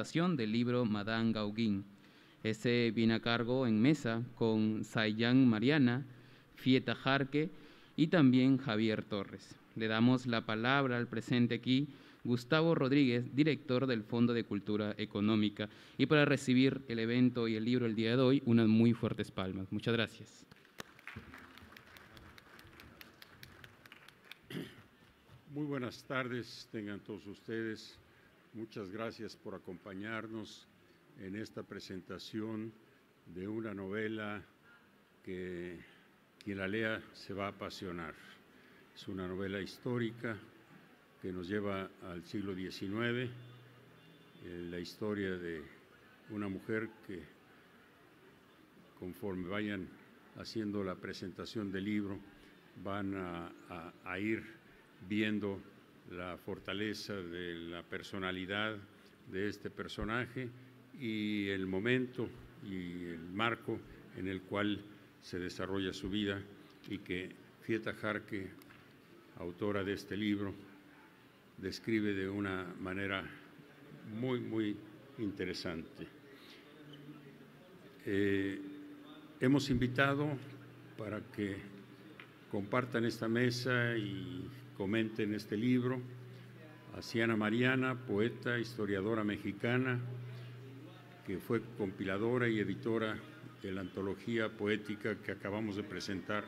presentación del libro Madame Gauguin. Este viene a cargo en mesa con Sayan Mariana, Fieta Jarque y también Javier Torres. Le damos la palabra al presente aquí, Gustavo Rodríguez, director del Fondo de Cultura Económica, y para recibir el evento y el libro el día de hoy, unas muy fuertes palmas. Muchas gracias. Muy buenas tardes, tengan todos ustedes. Muchas gracias por acompañarnos en esta presentación de una novela que quien la lea se va a apasionar. Es una novela histórica que nos lleva al siglo XIX, la historia de una mujer que, conforme vayan haciendo la presentación del libro, van a ir viendo la fortaleza de la personalidad de este personaje y el momento y el marco en el cual se desarrolla su vida, y que Fieta Jarque, autora de este libro, describe de una manera muy interesante. Hemos invitado para que compartan esta mesa y comenten este libro a Siana Mariana, poeta, historiadora mexicana, que fue compiladora y editora de la antología poética que acabamos de presentar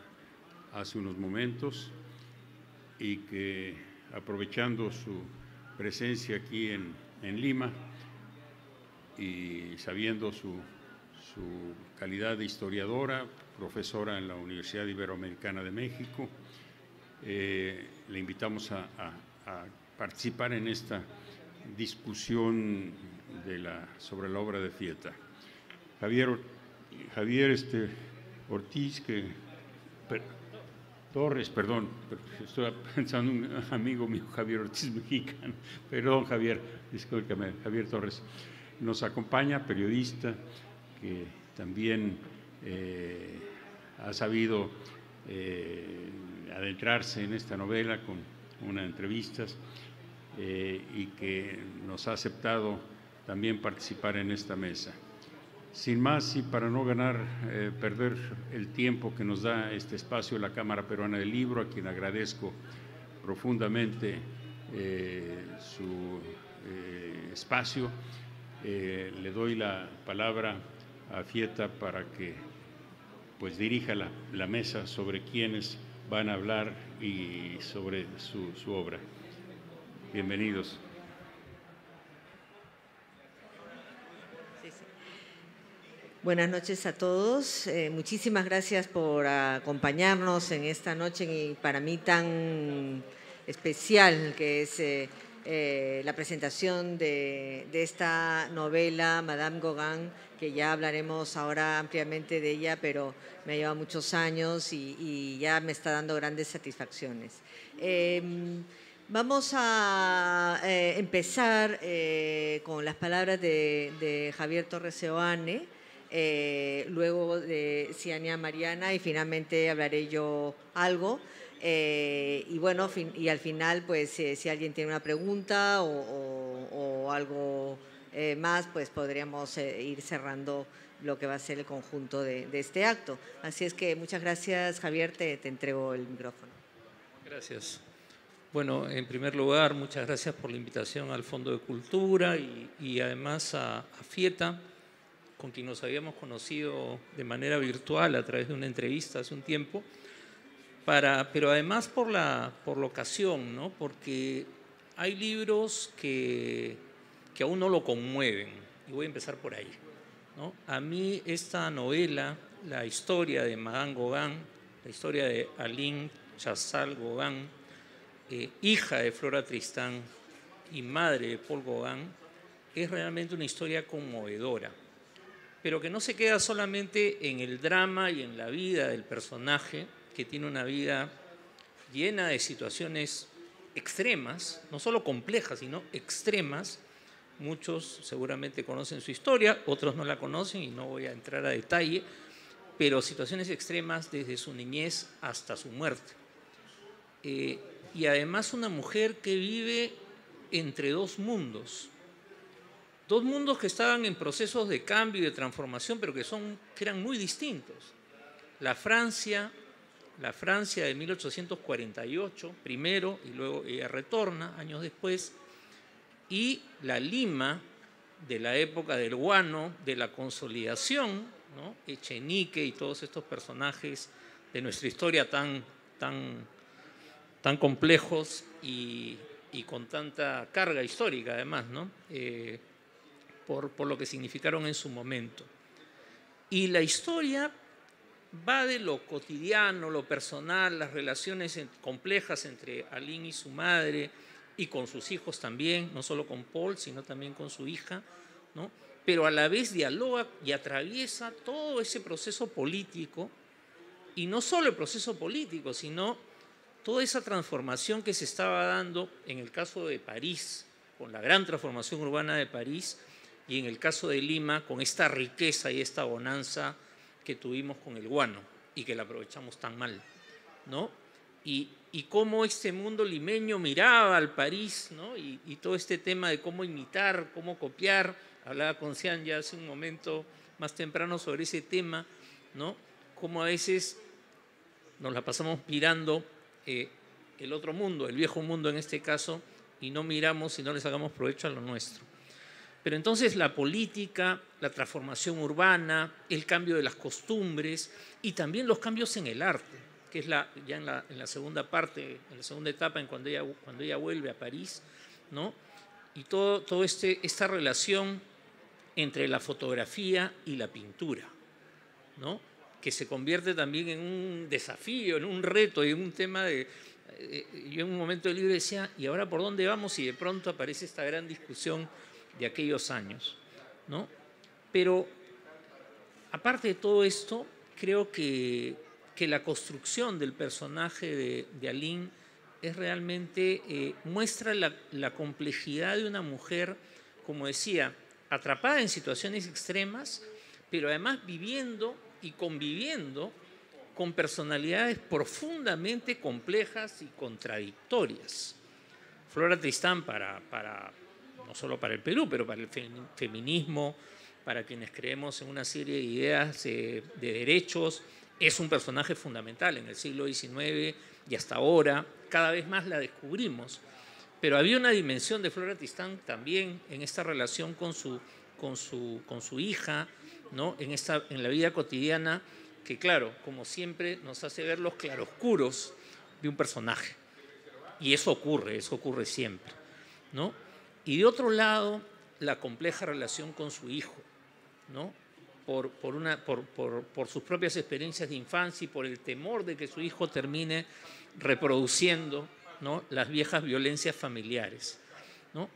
hace unos momentos, y que, aprovechando su presencia aquí en Lima y sabiendo su calidad de historiadora, profesora en la Universidad Iberoamericana de México, le invitamos a participar en esta discusión sobre la obra de Fieta. Javier Ortiz, Torres, perdón, estoy pensando en un amigo mío, Javier Ortiz, mexicano. Perdón, Javier, discúlpame, Javier Torres. Nos acompaña, periodista, que también ha sabido adentrarse en esta novela con unas entrevistas y que nos ha aceptado también participar en esta mesa. Sin más, y para no perder el tiempo que nos da este espacio, la Cámara Peruana del Libro, a quien agradezco profundamente su espacio, le doy la palabra a Fieta para que pues dirija la mesa sobre quiénes van a hablar y sobre su obra. Bienvenidos. Buenas noches a todos. Muchísimas gracias por acompañarnos en esta noche y para mí tan especial, que es la presentación de esta novela, Madame Gauguin, que ya hablaremos ahora ampliamente de ella, pero me ha llevado muchos años y ya me está dando grandes satisfacciones. Vamos a empezar con las palabras de Javier Torres Seoane, luego de Siana Mariana, y finalmente hablaré yo algo. Y bueno, y al final, pues si alguien tiene una pregunta o algo más, pues podríamos ir cerrando lo que va a ser el conjunto de este acto. Así es que muchas gracias, Javier, te entrego el micrófono. Gracias. Bueno, en primer lugar, muchas gracias por la invitación al Fondo de Cultura y además a Fieta, con quien nos habíamos conocido de manera virtual a través de una entrevista hace un tiempo, pero además por la ocasión, ¿no? Porque hay libros que a uno lo conmueven, y voy a empezar por ahí, ¿no? A mí esta novela, la historia de Madame Gauguin, la historia de Aline Chazal Gauguin, hija de Flora Tristán y madre de Paul Gauguin, es realmente una historia conmovedora, pero que no se queda solamente en el drama y en la vida del personaje, que tiene una vida llena de situaciones extremas, no solo complejas, sino extremas. Muchos seguramente conocen su historia, otros no la conocen y no voy a entrar a detalle, pero situaciones extremas desde su niñez hasta su muerte. Y además una mujer que vive entre dos mundos dos mundos que estaban en procesos de cambio y de transformación, pero que eran muy distintos. La Francia de 1848, primero, y luego ella retorna años después, y la Lima de la época del guano, de la consolidación, ¿no? Echenique y todos estos personajes de nuestra historia tan complejos y con tanta carga histórica además, ¿no? Por lo que significaron en su momento. Y la historia va de lo cotidiano, lo personal, las relaciones complejas entre Aline y su madre y con sus hijos también, no solo con Paul, sino también con su hija, ¿no? Pero a la vez dialoga y atraviesa todo ese proceso político, y no solo el proceso político, sino toda esa transformación que se estaba dando en el caso de París, con la gran transformación urbana de París, y en el caso de Lima, con esta riqueza y esta bonanza que tuvimos con el guano y que la aprovechamos tan mal, ¿no? Y cómo este mundo limeño miraba al París, ¿no? Y todo este tema de cómo imitar, cómo copiar. Hablaba con Cian ya hace un momento más temprano sobre ese tema, ¿no? Cómo a veces nos la pasamos mirando el otro mundo, el viejo mundo en este caso, y no miramos y no le sacamos provecho a lo nuestro. Pero entonces la política, la transformación urbana, el cambio de las costumbres y también los cambios en el arte, que es ya en la segunda parte, en la segunda etapa, cuando ella vuelve a París, ¿no? Y todo esta relación entre la fotografía y la pintura, ¿no? Que se convierte también en un desafío, en un reto y en un tema de... Yo en un momento del libro decía, ¿y ahora por dónde vamos? Y de pronto aparece esta gran discusión de aquellos años, ¿no? Pero aparte de todo esto, creo que la construcción del personaje de Aline es realmente, muestra la complejidad de una mujer, como decía, atrapada en situaciones extremas, pero además viviendo y conviviendo con personalidades profundamente complejas y contradictorias. Flora Tristán no solo para el Perú, pero para el feminismo, para quienes creemos en una serie de ideas de derechos, es un personaje fundamental en el siglo XIX y hasta ahora, cada vez más la descubrimos. Pero había una dimensión de Flora Tristán también en esta relación con su hija, ¿no? En la vida cotidiana, que claro, como siempre, nos hace ver los claroscuros de un personaje. Y eso ocurre siempre, ¿no? Y de otro lado, la compleja relación con su hijo, ¿no? Por sus propias experiencias de infancia y por el temor de que su hijo termine reproduciendo, ¿no? Las viejas violencias familiares, ¿no?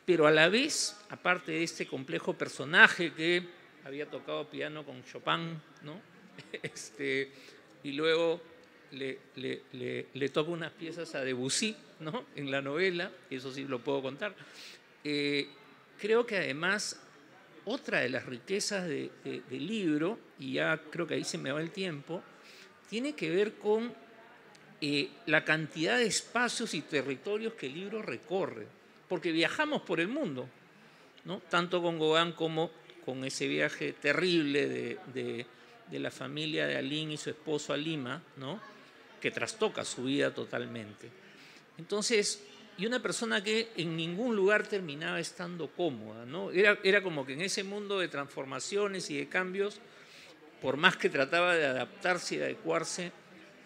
Pero a la vez, aparte de este complejo personaje que había tocado piano con Chopin, ¿no? Y luego le toca unas piezas a Debussy, ¿no? En la novela, eso sí lo puedo contar. Creo que además otra de las riquezas del libro, y ya creo que ahí se me va el tiempo, tiene que ver con la cantidad de espacios y territorios que el libro recorre, porque viajamos por el mundo, ¿no? Tanto con Gauguin como con ese viaje terrible de la familia de Aline y su esposo a Lima, ¿no? Que trastoca su vida totalmente. Entonces, y una persona que en ningún lugar terminaba estando cómoda, ¿no? Era como que en ese mundo de transformaciones y de cambios, por más que trataba de adaptarse y adecuarse,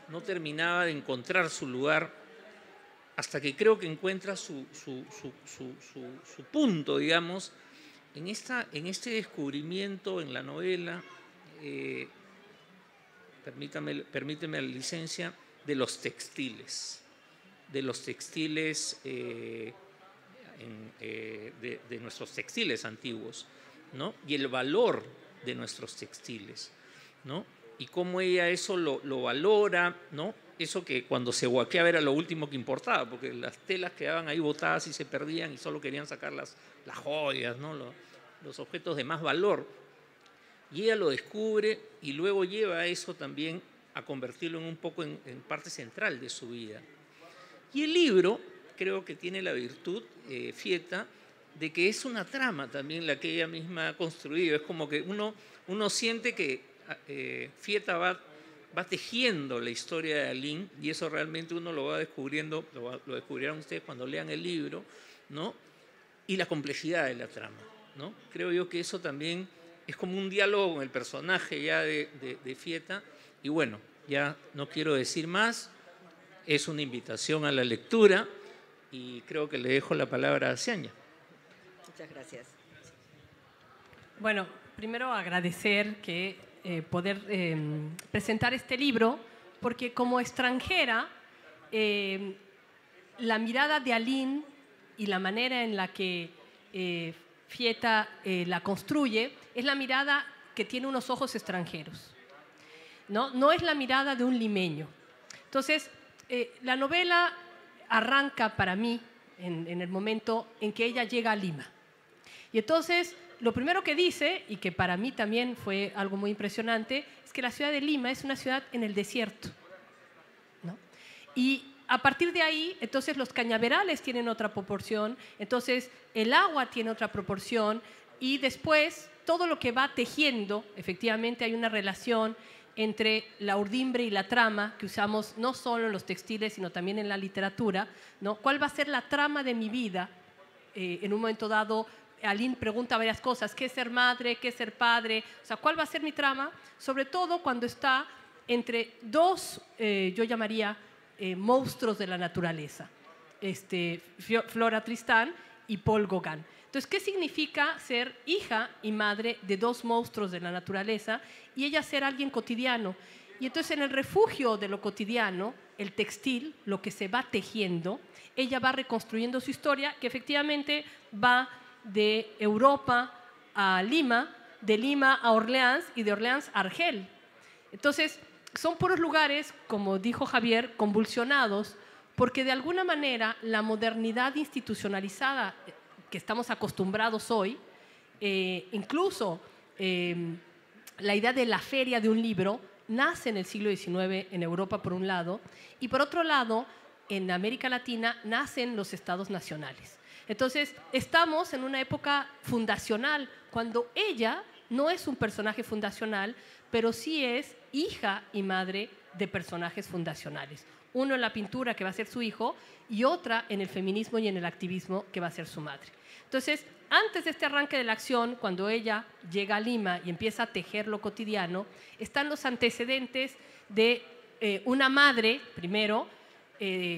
no terminaba de encontrar su lugar, hasta que creo que encuentra su punto, digamos, en este descubrimiento en la novela, permíteme la licencia, de los textiles de nuestros textiles antiguos, ¿no? Y el valor de nuestros textiles, ¿no? Y cómo ella eso lo valora, ¿no? Eso que cuando se guaqueaba era lo último que importaba, porque las telas quedaban ahí botadas y se perdían y solo querían sacar las joyas, ¿no? Los objetos de más valor. Y ella lo descubre y luego lleva eso también a convertirlo en un poco en parte central de su vida. Y el libro creo que tiene la virtud, Fieta, de que es una trama también la que ella misma ha construido. Es como que uno siente que Fieta va tejiendo la historia de Aline, y eso realmente uno lo va descubriendo, lo descubrirán ustedes cuando lean el libro, ¿no? Y la complejidad de la trama, ¿no? Creo yo que eso también es como un diálogo con el personaje ya de Fieta. Y bueno, ya no quiero decir más, es una invitación a la lectura y creo que le dejo la palabra a Cianya. Muchas gracias. Bueno, primero agradecer que poder presentar este libro, porque como extranjera, la mirada de Aline y la manera en la que Fieta la construye es la mirada que tiene unos ojos extranjeros. No es la mirada de un limeño. Entonces, la novela arranca para mí en el momento en que ella llega a Lima. Y entonces, lo primero que dice, y que para mí también fue algo muy impresionante, es que la ciudad de Lima es una ciudad en el desierto, ¿no? Y a partir de ahí, entonces los cañaverales tienen otra proporción, entonces el agua tiene otra proporción, y después todo lo que va tejiendo, efectivamente hay una relación entre la urdimbre y la trama que usamos no solo en los textiles, sino también en la literatura, ¿no? ¿Cuál va a ser la trama de mi vida? En un momento dado, Aline pregunta varias cosas: ¿qué es ser madre? ¿Qué es ser padre? O sea, ¿cuál va a ser mi trama? Sobre todo cuando está entre dos, yo llamaría monstruos de la naturaleza, Flora Tristán y Paul Gauguin. Entonces, ¿qué significa ser hija y madre de dos monstruos de la naturaleza y ella ser alguien cotidiano? Y entonces, en el refugio de lo cotidiano, el textil, lo que se va tejiendo, ella va reconstruyendo su historia, que efectivamente va de Europa a Lima, de Lima a Orleans y de Orleans a Argel. Entonces, son puros lugares, como dijo Javier, convulsionados, porque de alguna manera la modernidad institucionalizada que estamos acostumbrados hoy, incluso la idea de la feria de un libro, nace en el siglo XIX en Europa por un lado, y por otro lado, en América Latina nacen los estados nacionales. Entonces, estamos en una época fundacional, cuando ella no es un personaje fundacional, pero sí es hija y madre de personajes fundacionales. Uno en la pintura, que va a ser su hijo, y otra en el feminismo y en el activismo, que va a ser su madre. Entonces, antes de este arranque de la acción, cuando ella llega a Lima y empieza a tejer lo cotidiano, están los antecedentes de una madre, primero,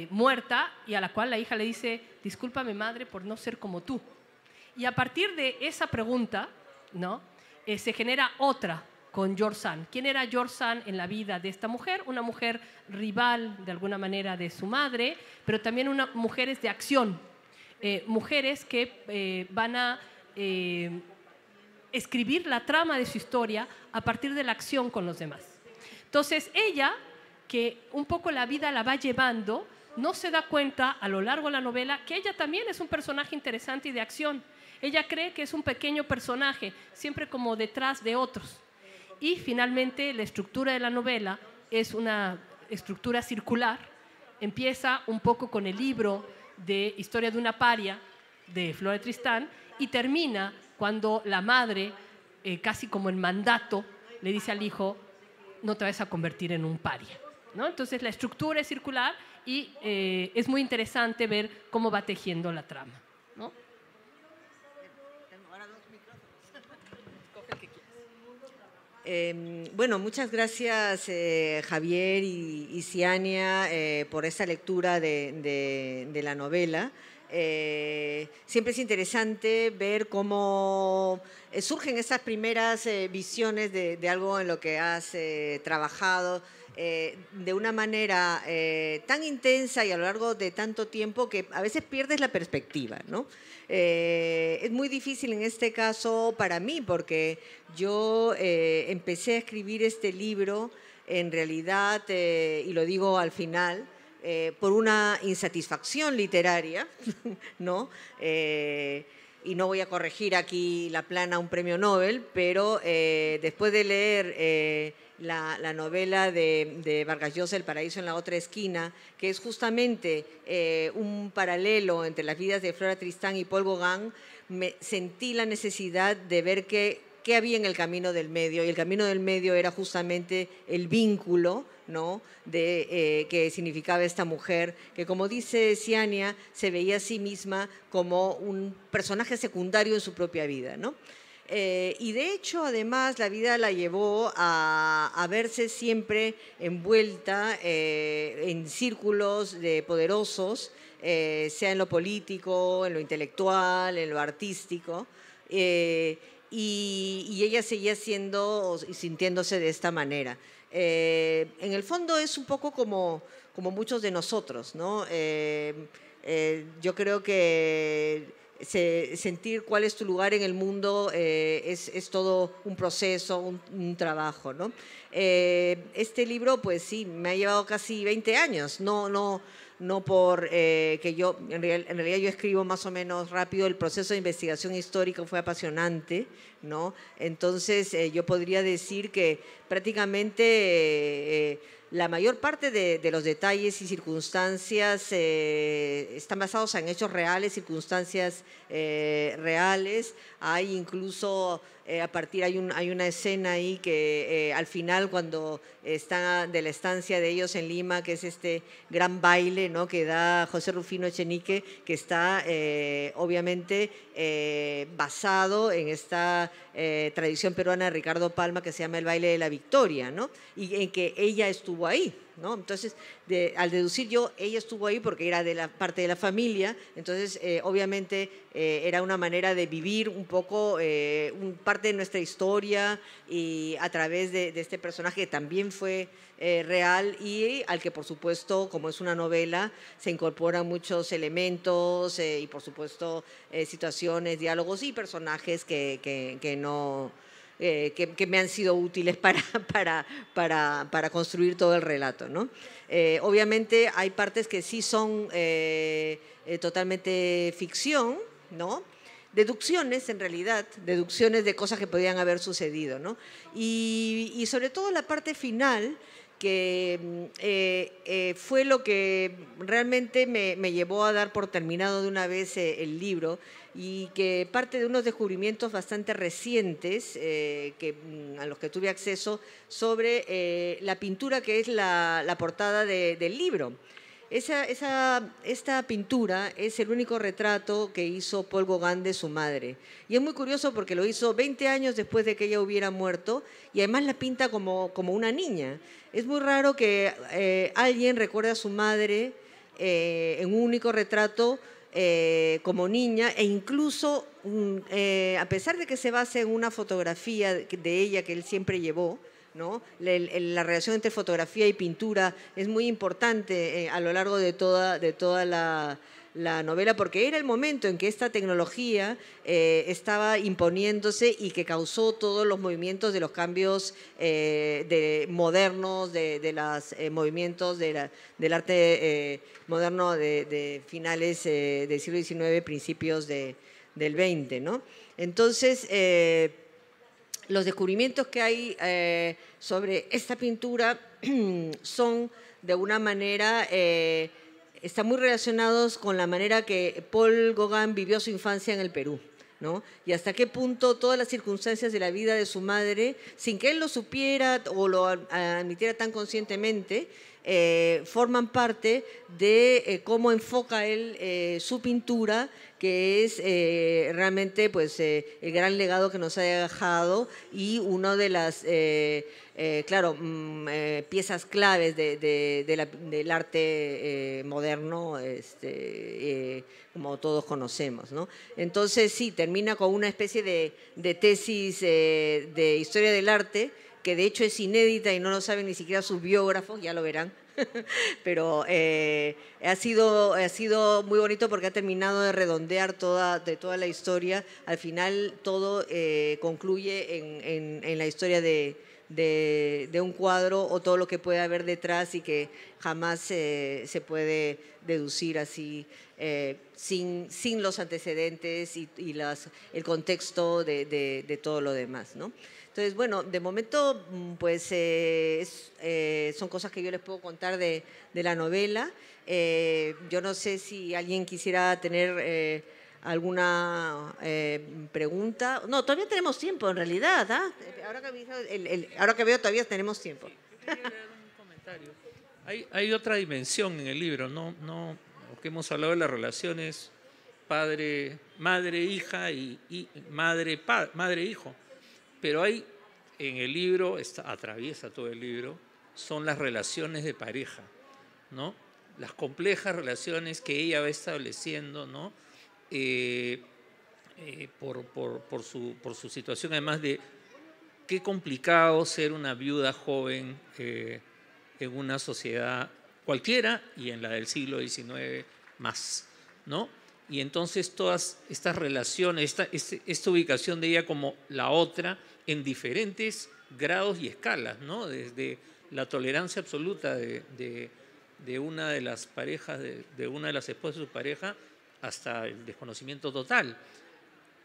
muerta, y a la cual la hija le dice: discúlpame, madre, por no ser como tú. Y a partir de esa pregunta, ¿no? Se genera otra con George Sand. ¿Quién era George Sand en la vida de esta mujer? Una mujer rival, de alguna manera, de su madre, pero también mujeres de acción, mujeres que van a escribir la trama de su historia a partir de la acción con los demás. Entonces, ella, que un poco la vida la va llevando, no se da cuenta a lo largo de la novela que ella también es un personaje interesante y de acción. Ella cree que es un pequeño personaje, siempre como detrás de otros. Y finalmente la estructura de la novela es una estructura circular. Empieza un poco con el libro de Historia de una paria de Flora Tristán y termina cuando la madre, casi como en mandato, le dice al hijo: no te vas a convertir en un paria, ¿no? Entonces la estructura es circular y es muy interesante ver cómo va tejiendo la trama, ¿no? Bueno, muchas gracias Javier y Cianya por esta lectura de la novela. Siempre es interesante ver cómo surgen esas primeras visiones de algo en lo que has trabajado de una manera tan intensa y a lo largo de tanto tiempo que a veces pierdes la perspectiva, ¿no? Es muy difícil en este caso para mí, porque yo empecé a escribir este libro en realidad, y lo digo al final, por una insatisfacción literaria, ¿no? y no voy a corregir aquí la plana un premio Nobel, pero después de leer la novela de Vargas Llosa, El paraíso en la otra esquina, que es justamente un paralelo entre las vidas de Flora Tristán y Paul Gauguin, sentí la necesidad de ver qué había en el camino del medio, y el camino del medio era justamente el vínculo, ¿no?, que significaba esta mujer, que como dice Ziania, se veía a sí misma como un personaje secundario en su propia vida, ¿no? Y de hecho, además, la vida la llevó a verse siempre envuelta en círculos de poderosos, sea en lo político, en lo intelectual, en lo artístico, y ella seguía siendo y sintiéndose de esta manera. En el fondo es un poco como muchos de nosotros, ¿no? Yo creo que sentir cuál es tu lugar en el mundo es todo un proceso, un trabajo, ¿no? Este libro, pues sí, me ha llevado casi 20 años, no por que yo, en realidad yo escribo más o menos rápido, el proceso de investigación histórica fue apasionante, ¿no? Entonces yo podría decir que prácticamente la mayor parte de los detalles y circunstancias están basados en hechos reales, circunstancias reales. Hay incluso, hay una escena ahí que al final, cuando está de la estancia de ellos en Lima, que es este gran baile, ¿no?, que da José Rufino Echenique, que está obviamente basado en esta tradición peruana de Ricardo Palma, que se llama el baile de la victoria, ¿no?, y en que ella estuvo ahí, ¿no? Entonces, al deducir yo, ella estuvo ahí porque era de la parte de la familia, entonces obviamente era una manera de vivir un poco parte de nuestra historia, y a través de este personaje que también fue real, y al que, por supuesto, como es una novela, se incorporan muchos elementos y, por supuesto, situaciones, diálogos y personajes que me han sido útiles para construir todo el relato, ¿no? Obviamente hay partes que sí son totalmente ficción, ¿no?, deducciones, en realidad, deducciones de cosas que podían haber sucedido, ¿no? Y sobre todo la parte final, que fue lo que realmente me llevó a dar por terminado de una vez el libro, y que parte de unos descubrimientos bastante recientes a los que tuve acceso sobre la pintura que es la portada del libro. Esta pintura es el único retrato que hizo Paul Gauguin de su madre. Y es muy curioso porque lo hizo 20 años después de que ella hubiera muerto, y además la pinta como una niña. Es muy raro que alguien recuerde a su madre en un único retrato como niña, e incluso a pesar de que se base en una fotografía de ella que él siempre llevó, ¿no? La relación entre fotografía y pintura es muy importante a lo largo de toda la novela, porque era el momento en que esta tecnología estaba imponiéndose y que causó todos los movimientos de los cambios modernos, de los movimientos del arte moderno de finales del siglo XIX, principios del XX, ¿no? Entonces, los descubrimientos que hay sobre esta pintura son, de alguna manera, están muy relacionados con la manera que Paul Gauguin vivió su infancia en el Perú, ¿no? Y hasta qué punto todas las circunstancias de la vida de su madre, sin que él lo supiera o lo admitiera tan conscientemente, forman parte de cómo enfoca él su pintura, que es realmente, pues, el gran legado que nos ha dejado, y una de las piezas claves del arte moderno, como todos conocemos, ¿no? Entonces sí, termina con una especie de tesis de historia del arte, que de hecho es inédita y no lo saben ni siquiera sus biógrafos, ya lo verán. Pero ha sido muy bonito porque ha terminado de redondear toda la historia. Al final todo concluye en la historia de de un cuadro o todo lo que puede haber detrás y que jamás se puede deducir así sin los antecedentes y el contexto de todo lo demás, ¿no? Entonces, bueno, de momento, pues son cosas que yo les puedo contar de la novela. Yo no sé si alguien quisiera tener alguna pregunta. No, todavía tenemos tiempo, en realidad. ¿Ah? Ahora que veo, todavía tenemos tiempo. Quería agregar un comentario. Hay otra dimensión en el libro, no, porque hemos hablado de las relaciones madre-hija y madre-hijo. Pero hay en el libro, atraviesa todo el libro, son las relaciones de pareja, ¿no? Las complejas relaciones que ella va estableciendo, ¿no? Por su situación, además de qué complicado ser una viuda joven en una sociedad cualquiera y en la del siglo XIX más, ¿no? Y entonces todas estas relaciones, esta ubicación de ella como la otra en diferentes grados y escalas, ¿no? Desde la tolerancia absoluta de una de las parejas, de una de las esposas de su pareja, hasta el desconocimiento total.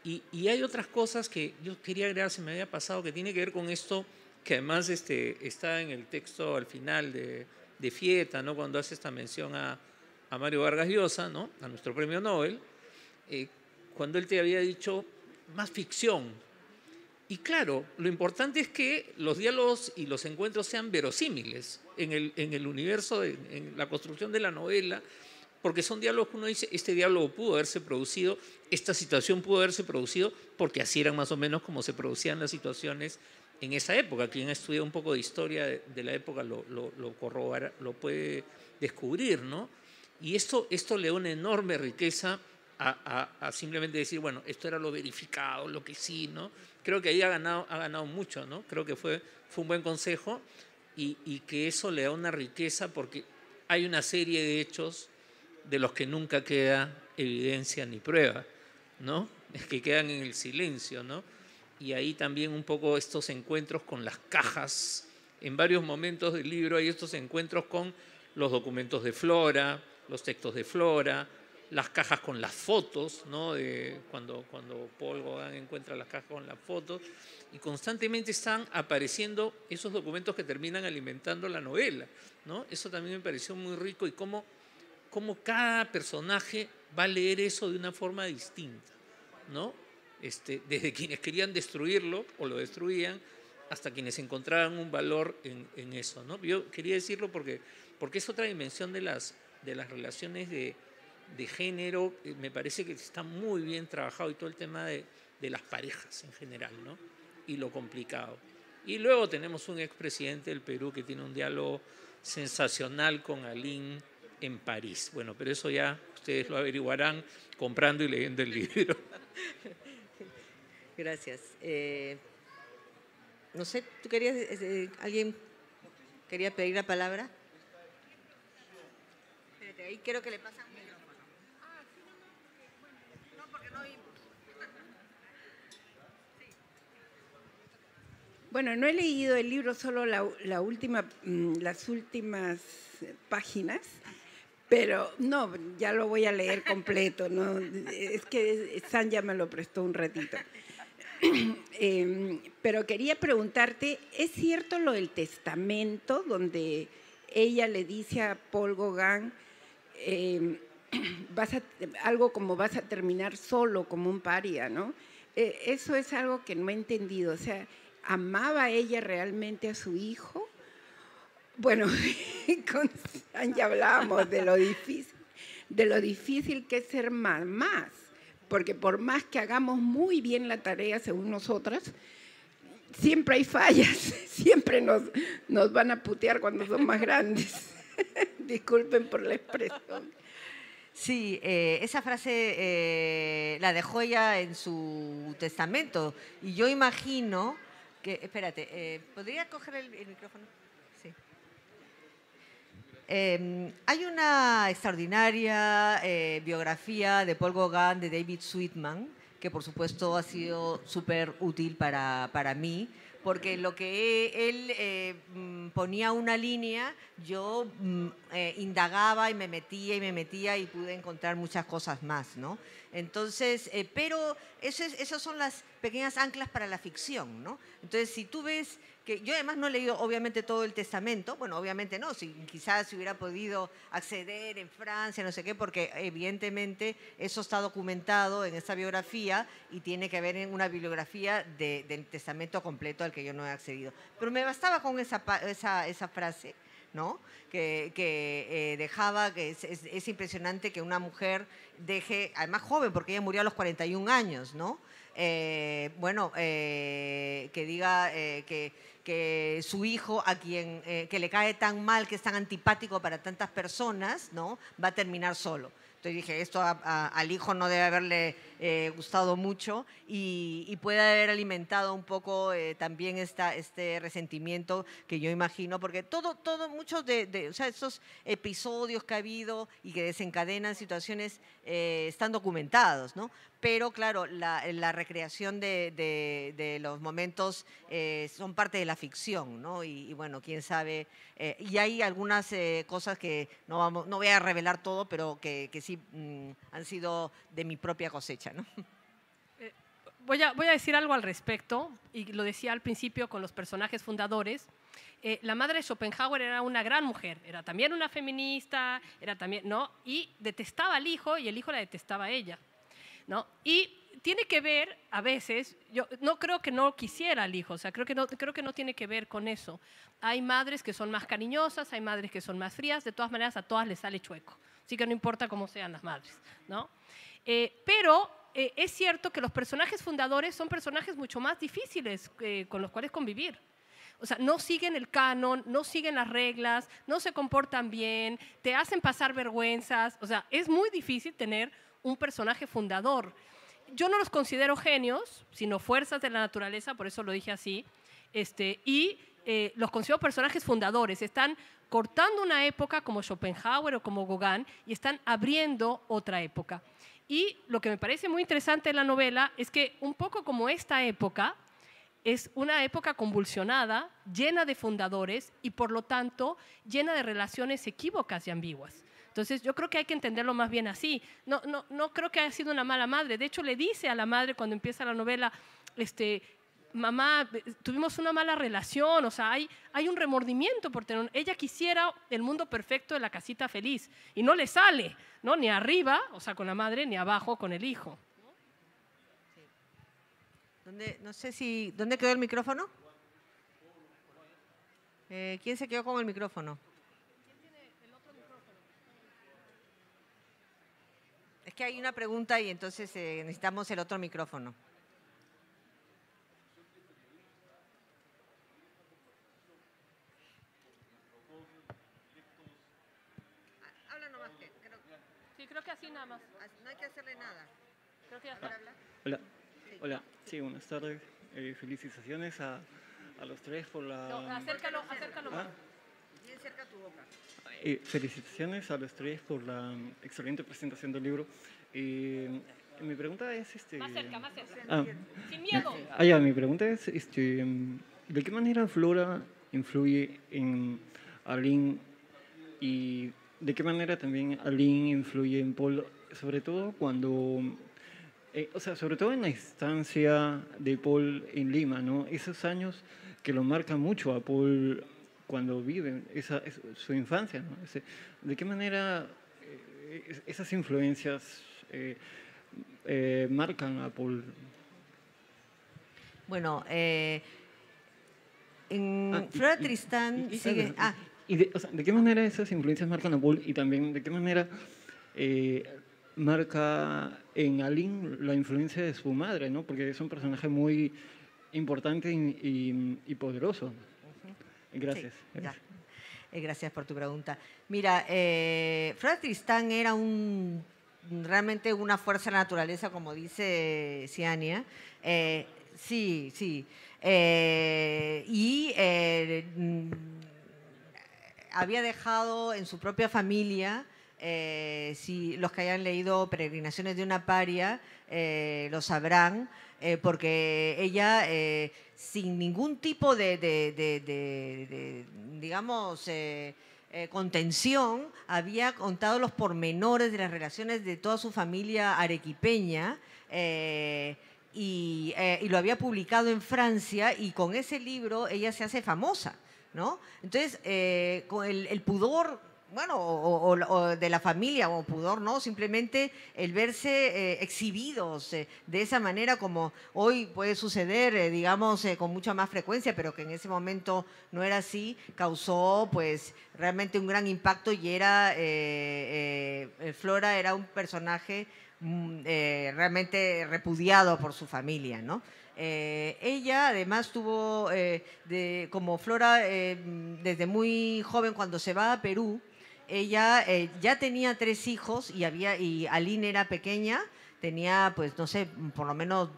Y hay otras cosas que yo quería agregar, se me había pasado, que tiene que ver con esto, que además está en el texto al final de Fieta, ¿no? Cuando hace esta mención a Mario Vargas Llosa, ¿no? A nuestro premio Nobel, cuando él te había dicho más ficción. Y claro, lo importante es que los diálogos y los encuentros sean verosímiles en el universo, en la construcción de la novela, porque son diálogos que uno dice, este diálogo pudo haberse producido, esta situación pudo haberse producido, porque así eran más o menos como se producían las situaciones en esa época. Quien ha estudiado un poco de historia de la época lo corrobora, lo puede descubrir, ¿no? Y esto le da una enorme riqueza a simplemente decir, bueno, esto era lo verificado, lo que sí, ¿no? Creo que ahí ha ganado mucho, ¿no? Creo que fue un buen consejo y que eso le da una riqueza porque hay una serie de hechos de los que nunca queda evidencia ni prueba, ¿no? Es que quedan en el silencio, ¿no? Y ahí también un poco estos encuentros con las cajas. En varios momentos del libro hay estos encuentros con los documentos de Flora, los textos de Flora, las cajas con las fotos, ¿no? Cuando Paul Gauguin encuentra las cajas con las fotos, y constantemente están apareciendo esos documentos que terminan alimentando la novela, ¿no? Eso también me pareció muy rico, y cómo cada personaje va a leer eso de una forma distinta, ¿no? Desde quienes querían destruirlo o lo destruían, hasta quienes encontraban un valor en eso, ¿no? Yo quería decirlo porque es otra dimensión de las relaciones de género. Me parece que está muy bien trabajado, y todo el tema de las parejas en general, ¿no? Y lo complicado. Y luego tenemos un expresidente del Perú que tiene un diálogo sensacional con Aline en París. Bueno, pero eso ya ustedes lo averiguarán comprando y leyendo el libro. Gracias. No sé, ¿tú querías, alguien quería pedir la palabra? Espérate, ahí creo que le pasan un micrófono. No, porque no oímos. Bueno, no he leído el libro, solo las últimas páginas, pero no, ya lo voy a leer completo, ¿no? Es que San ya me lo prestó un ratito. Pero quería preguntarte, ¿es cierto lo del testamento donde ella le dice a Paul Gauguin algo como vas a terminar solo como un paria, ¿no? Eso es algo que no he entendido, o sea, ¿amaba ella realmente a su hijo? Bueno, con San ya hablábamos de lo difícil que es ser mamás, porque por más que hagamos muy bien la tarea según nosotras, siempre hay fallas, siempre nos van a putear cuando son más grandes. Disculpen por la expresión. Sí, esa frase la dejó ella en su testamento, y yo imagino que, espérate, ¿podría coger el micrófono? Sí. Hay una extraordinaria biografía de Paul Gauguin de David Sweetman, que por supuesto ha sido súper útil para mí, porque lo que él ponía una línea, yo indagaba y me metía y pude encontrar muchas cosas más, ¿no? Entonces, pero esas son las pequeñas anclas para la ficción, ¿no? Entonces, si tú ves que yo además no he leído obviamente todo el testamento, bueno, obviamente no, quizás si hubiera podido acceder en Francia, no sé qué, porque evidentemente eso está documentado en esta biografía y tiene que haber en una bibliografía del testamento completo al que yo no he accedido. Pero me bastaba con esa frase, ¿no? Que dejaba, que es impresionante que una mujer deje, además joven, porque ella murió a los 41 años, ¿no? Que diga que su hijo, a quien que le cae tan mal, que es tan antipático para tantas personas, ¿no? Va a terminar solo. Entonces dije, esto al hijo no debe haberle gustado mucho y puede haber alimentado un poco también este resentimiento que yo imagino, porque muchos o sea, esos episodios que ha habido y que desencadenan situaciones están documentados, ¿no? Pero claro, la recreación de los momentos son parte de la ficción, ¿no? Y bueno, quién sabe. Y hay algunas cosas que no voy a revelar todo, pero que sí han sido de mi propia cosecha, ¿no? Voy a decir algo al respecto, y lo decía al principio con los personajes fundadores. La madre de Schopenhauer era una gran mujer, era también una feminista, era también, ¿no? Y detestaba al hijo y el hijo la detestaba a ella, ¿no? Y tiene que ver, a veces, yo no creo que no quisiera al hijo, o sea, creo que no tiene que ver con eso. Hay madres que son más cariñosas, hay madres que son más frías, de todas maneras a todas les sale chueco, así que no importa cómo sean las madres, ¿no? Pero es cierto que los personajes fundadores son personajes mucho más difíciles con los cuales convivir. O sea, no siguen el canon, no siguen las reglas, no se comportan bien, te hacen pasar vergüenzas. O sea, es muy difícil tener un personaje fundador. Yo no los considero genios, sino fuerzas de la naturaleza, por eso lo dije así, los considero personajes fundadores. Están cortando una época como Schopenhauer o como Gauguin y están abriendo otra época. Y lo que me parece muy interesante de la novela es que un poco como esta época, es una época convulsionada, llena de fundadores y por lo tanto llena de relaciones equívocas y ambiguas. Entonces yo creo que hay que entenderlo más bien así. No creo que haya sido una mala madre. De hecho le dice a la madre cuando empieza la novela, mamá, tuvimos una mala relación, o sea, hay un remordimiento por tener. Ella quisiera el mundo perfecto de la casita feliz y no le sale, ¿no? Ni arriba, o sea, con la madre, ni abajo con el hijo. ¿Dónde quedó el micrófono? ¿Quién se quedó con el micrófono? ¿Quién tiene el otro micrófono? Es que hay una pregunta y entonces necesitamos el otro micrófono. Habla nomás. Sí, creo que así nada más. No hay que hacerle nada. Creo que ya está. Hola. Hola, sí, buenas tardes. Felicitaciones a los tres por la... No, acércalo más. Bien cerca tu boca. Felicitaciones a los tres por la excelente presentación del libro. Mi pregunta es... Más cerca. Sin miedo. Mi pregunta es, ¿de qué manera Flora influye en Aline y de qué manera también Aline influye en Paul, sobre todo cuando... sobre todo en la estancia de Paul en Lima, ¿no? Esos años que lo marcan mucho a Paul cuando vive su infancia, ¿no? ¿De qué manera esas influencias marcan a Paul? Bueno, en Flora Tristán sigue... ¿De qué manera esas influencias marcan a Paul y también de qué manera... marca en Aline la influencia de su madre, ¿no? Porque es un personaje muy importante y poderoso. Gracias. Sí, gracias por tu pregunta. Mira, Flora Tristán era realmente una fuerza de la naturaleza, como dice Ciania. Sí. Había dejado en su propia familia si los que hayan leído Peregrinaciones de una paria lo sabrán, porque ella, sin ningún tipo de digamos, contención, había contado los pormenores de las relaciones de toda su familia arequipeña, y lo había publicado en Francia, y con ese libro ella se hace famosa, ¿no? Entonces, con el pudor, bueno, o de la familia, o pudor, ¿no? Simplemente el verse exhibidos de esa manera, como hoy puede suceder, digamos, con mucha más frecuencia, pero que en ese momento no era así, causó pues realmente un gran impacto, y era, Flora era un personaje realmente repudiado por su familia, ¿no? Ella además tuvo, como Flora, desde muy joven, cuando se va a Perú, ella ya tenía 3 hijos, y Aline era pequeña, tenía, pues no sé, por lo menos,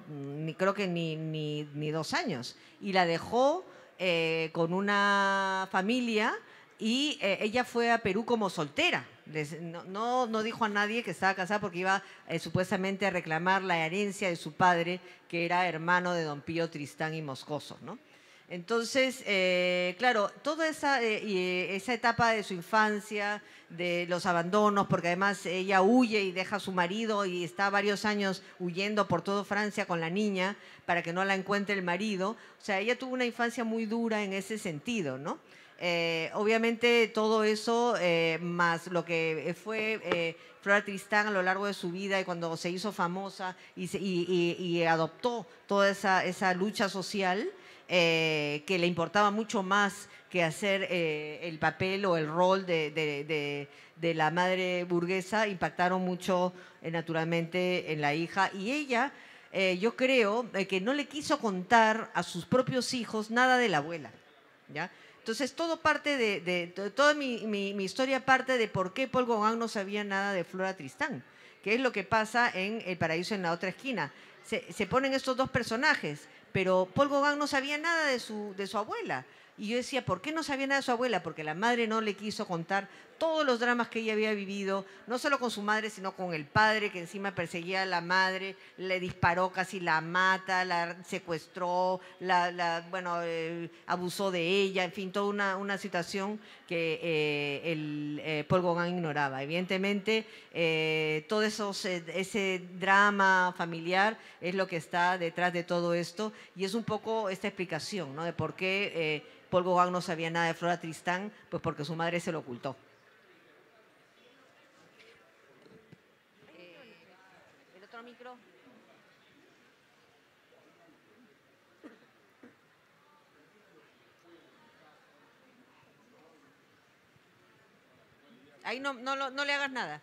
creo que ni 2 años, y la dejó con una familia, y ella fue a Perú como soltera. No dijo a nadie que estaba casada, porque iba supuestamente a reclamar la herencia de su padre, que era hermano de don Pío Tristán y Moscoso, ¿no? Entonces, claro, toda esa etapa de su infancia, de los abandonos, porque además ella huye y deja a su marido y está varios años huyendo por toda Francia con la niña para que no la encuentre el marido. O sea, ella tuvo una infancia muy dura en ese sentido, ¿no? Obviamente todo eso, más lo que fue Flora Tristán a lo largo de su vida, y cuando se hizo famosa y adoptó toda esa lucha social, que le importaba mucho más que hacer el papel o el rol de la madre burguesa, impactaron mucho naturalmente en la hija. Y ella, yo creo que no le quiso contar a sus propios hijos nada de la abuela, ¿ya? Entonces, toda mi historia parte de por qué Paul Gauguin no sabía nada de Flora Tristán, que es lo que pasa en El paraíso en la otra esquina. Se ponen estos dos personajes, pero Paul Gauguin no sabía nada de su abuela. Y yo decía, ¿por qué no sabía nada de su abuela? Porque la madre no le quiso contar todos los dramas que ella había vivido, no solo con su madre, sino con el padre, que encima perseguía a la madre, le disparó, casi la mata, la secuestró, abusó de ella, en fin, toda una situación que Paul Gauguin ignoraba. Evidentemente, todo ese drama familiar es lo que está detrás de todo esto, y es un poco esta explicación, ¿no?, de por qué Paul Gauguin no sabía nada de Flora Tristán, pues porque su madre se lo ocultó. ¿El otro micro? Ahí no le hagas nada.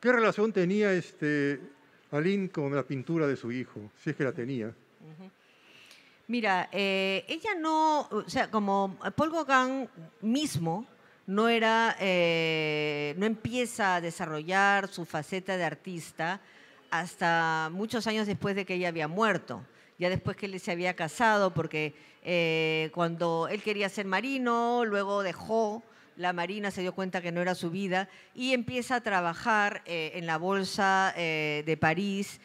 ¿Qué relación tenía Aline con la pintura de su hijo, si es que la tenía? Mira, ella no, o sea, como Paul Gauguin mismo no empieza a desarrollar su faceta de artista hasta muchos años después de que ella había muerto, ya después que él se había casado, porque cuando él quería ser marino, luego dejó la marina, se dio cuenta que no era su vida, y empieza a trabajar en la Bolsa de París,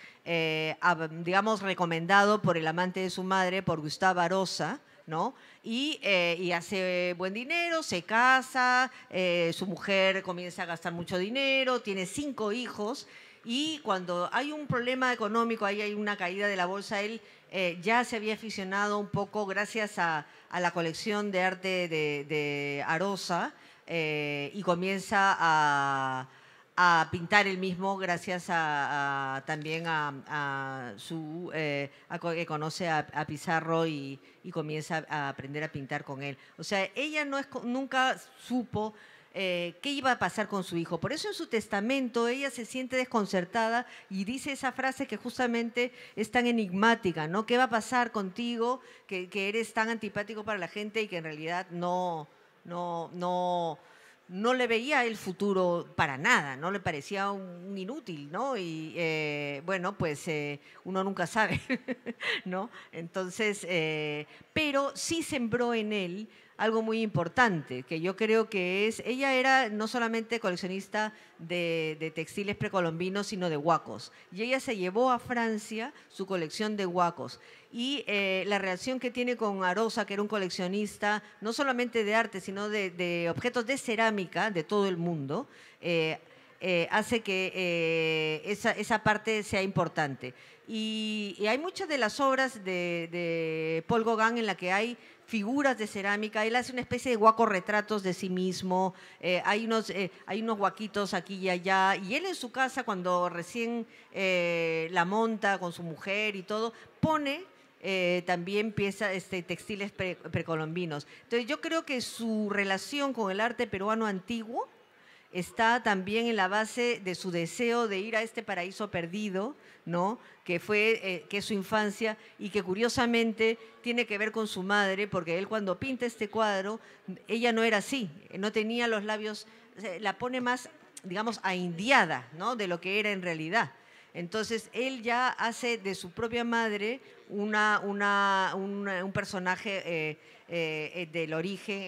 digamos, recomendado por el amante de su madre, por Gustave Arosa, ¿no? Y hace buen dinero, se casa, su mujer comienza a gastar mucho dinero, tiene 5 hijos, y cuando hay un problema económico, ahí hay una caída de la bolsa, él ya se había aficionado un poco, gracias a la colección de arte de Arosa, y comienza a pintar él mismo, gracias también a que conoce a Pizarro, y comienza a aprender a pintar con él. O sea, ella nunca supo qué iba a pasar con su hijo. Por eso en su testamento ella se siente desconcertada y dice esa frase que justamente es tan enigmática, ¿no? ¿Qué va a pasar contigo, que eres tan antipático para la gente y que en realidad no le veía el futuro para nada, no le parecía un inútil, ¿no? Y bueno, pues uno nunca sabe, ¿no? Entonces, pero sí sembró en él algo muy importante, que yo creo que es, ella era no solamente coleccionista de textiles precolombinos, sino de huacos. Y ella se llevó a Francia su colección de huacos. Y la relación que tiene con Arosa, que era un coleccionista, no solamente de arte, sino de objetos de cerámica de todo el mundo, hace que esa parte sea importante. Y hay muchas de las obras de Paul Gauguin en la que hay figuras de cerámica. Él hace una especie de guaco retratos de sí mismo, hay unos guaquitos aquí y allá, y él en su casa, cuando recién la monta con su mujer y todo, pone también piezas, textiles precolombinos. Entonces yo creo que su relación con el arte peruano antiguo está también en la base de su deseo de ir a este paraíso perdido, ¿no? Que es su infancia y que curiosamente tiene que ver con su madre, porque él cuando pinta este cuadro, ella no era así, no tenía los labios, la pone más, digamos, ahindiada, ¿no? De lo que era en realidad. Entonces, él ya hace de su propia madre un personaje del origen,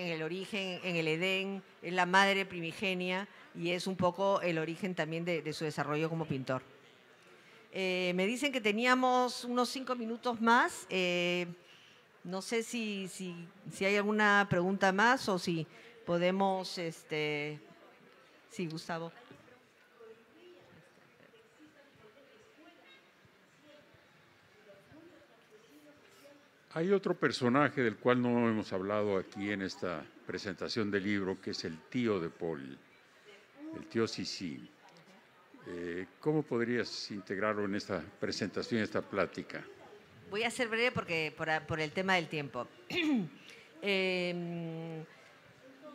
en el Edén, es la madre primigenia y es un poco el origen también de su desarrollo como pintor. Me dicen que teníamos unos 5 minutos más. No sé si hay alguna pregunta más o si podemos... Sí, Gustavo. Hay otro personaje del cual no hemos hablado aquí en esta presentación del libro, que es el tío de Paul, el tío Sissi. ¿Cómo podrías integrarlo en esta presentación, en esta plática? Voy a ser breve porque por el tema del tiempo.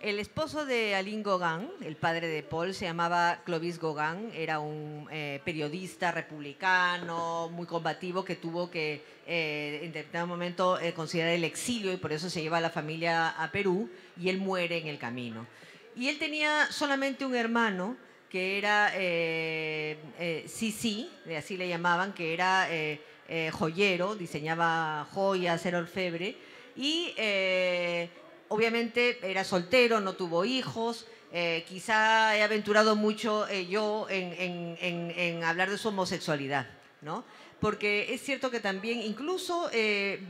El esposo de Aline Gauguin, el padre de Paul, se llamaba Clovis Gauguin, era un periodista republicano, muy combativo, que tuvo que en determinado momento considerar el exilio y por eso se lleva a la familia a Perú y él muere en el camino. Y él tenía solamente un hermano que era Sissi, así le llamaban, que era joyero, diseñaba joyas, era orfebre y... obviamente era soltero, no tuvo hijos, quizá he aventurado mucho yo en hablar de su homosexualidad, ¿no? Porque es cierto que también, incluso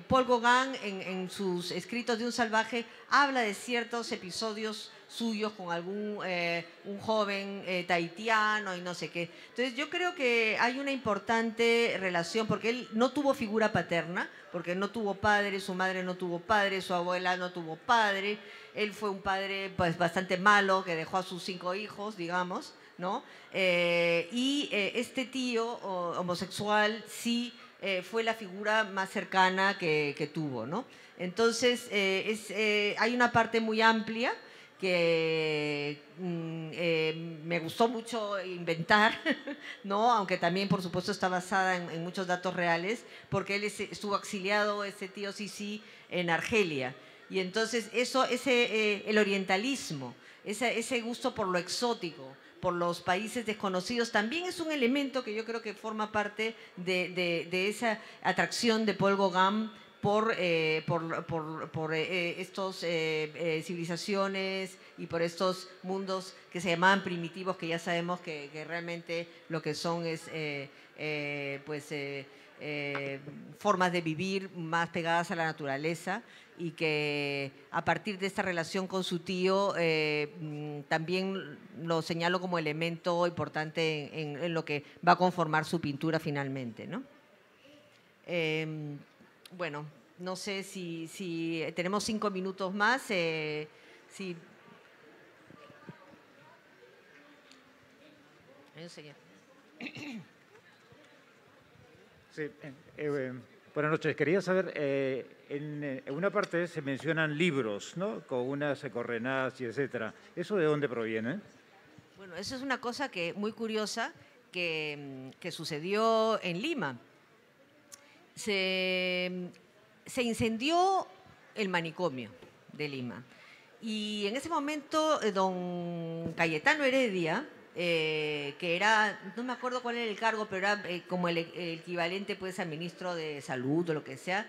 Paul Gauguin en sus escritos de un salvaje habla de ciertos episodios suyos con un joven tahitiano y no sé qué. Entonces yo creo que hay una importante relación, porque él no tuvo figura paterna, porque no tuvo padre, su madre no tuvo padre, su abuela no tuvo padre, él fue un padre pues bastante malo que dejó a sus 5 hijos, digamos, ¿no? Este tío homosexual sí fue la figura más cercana que tuvo, ¿no? Entonces hay una parte muy amplia que me gustó mucho inventar, ¿no? Aunque también, por supuesto, está basada en muchos datos reales, porque él estuvo exiliado, ese tío Sissi, en Argelia. Y entonces el orientalismo, ese gusto por lo exótico, por los países desconocidos, también es un elemento que yo creo que forma parte de esa atracción de Paul Gauguin por estas civilizaciones y por estos mundos que se llamaban primitivos, que ya sabemos que realmente lo que son es formas de vivir más pegadas a la naturaleza, y que a partir de esta relación con su tío también lo señalo como elemento importante en lo que va a conformar su pintura finalmente, ¿no? Bueno, no sé si tenemos 5 minutos más. Sí. Sí, buenas noches. Quería saber, en una parte se mencionan libros, ¿no? Con unas coordenadas y etcétera. ¿Eso de dónde proviene? Bueno, eso es una cosa muy curiosa que sucedió en Lima. Se incendió el manicomio de Lima y en ese momento don Cayetano Heredia, que era, no me acuerdo cuál era el cargo, pero era como el equivalente pues al ministro de Salud o lo que sea,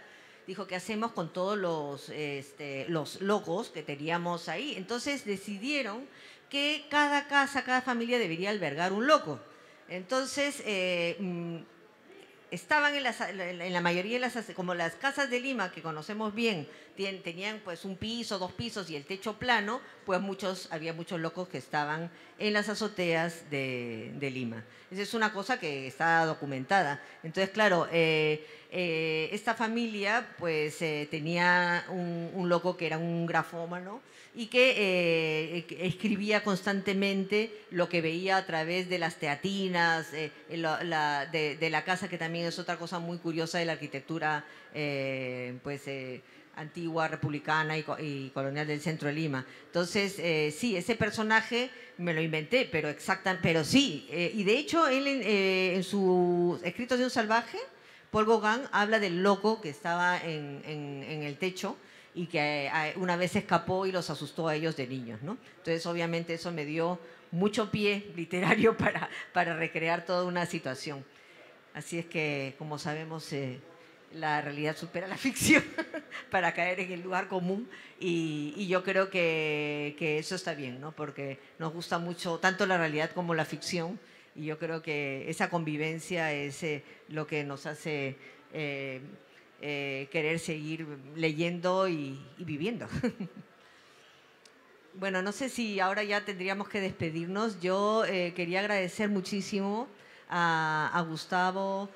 dijo, ¿qué hacemos con todos los locos que teníamos ahí? Entonces decidieron que cada casa, cada familia debería albergar un loco. Entonces, estaban en la mayoría de como las casas de Lima que conocemos bien, tenían pues un piso, 2 pisos y el techo plano, pues había muchos locos que estaban en las azoteas de Lima. Esa es una cosa que está documentada. Entonces, claro, esta familia pues tenía un loco que era un grafómano y que escribía constantemente lo que veía a través de las teatinas, de la casa, que también es otra cosa muy curiosa de la arquitectura antigua, republicana y colonial del centro de Lima. Entonces, sí, ese personaje me lo inventé, pero sí. Y de hecho, él en sus Escritos de un salvaje, Paul Gauguin habla del loco que estaba en el techo y que una vez escapó y los asustó a ellos de niños, ¿no? Entonces, obviamente, eso me dio mucho pie literario para recrear toda una situación. Así es que, como sabemos, la realidad supera la ficción para caer en el lugar común y yo creo que eso está bien, ¿no? Porque nos gusta mucho tanto la realidad como la ficción y yo creo que esa convivencia es lo que nos hace querer seguir leyendo y viviendo. Bueno, no sé si ahora ya tendríamos que despedirnos. Yo quería agradecer muchísimo a Gustavo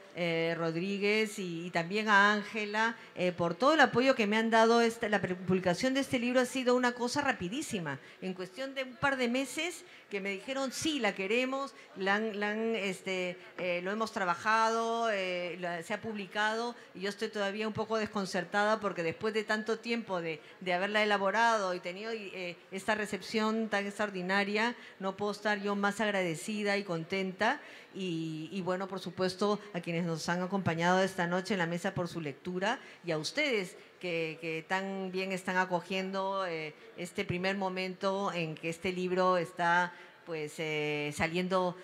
Rodríguez y también a Ángela por todo el apoyo que me han dado. La publicación de este libro ha sido una cosa rapidísima. En cuestión de un par de meses que me dijeron, sí, la queremos, lo hemos trabajado, se ha publicado y yo estoy todavía un poco desconcertada porque después de tanto tiempo de haberla elaborado y tenido esta recepción tan extraordinaria, no puedo estar yo más agradecida y contenta. Y bueno, por supuesto, a quienes nos han acompañado esta noche en la mesa por su lectura y a ustedes que tan bien están acogiendo este primer momento en que este libro está pues saliendo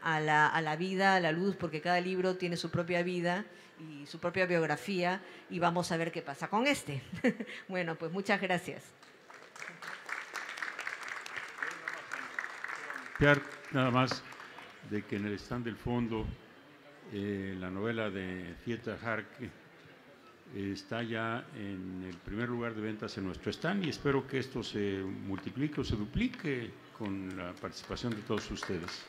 a la vida, a la luz, porque cada libro tiene su propia vida y su propia biografía y vamos a ver qué pasa con este. Bueno, pues muchas gracias. Nada más de que en el stand del fondo la novela de Fieta Jarque está ya en el primer lugar de ventas en nuestro stand y espero que esto se multiplique o se duplique con la participación de todos ustedes.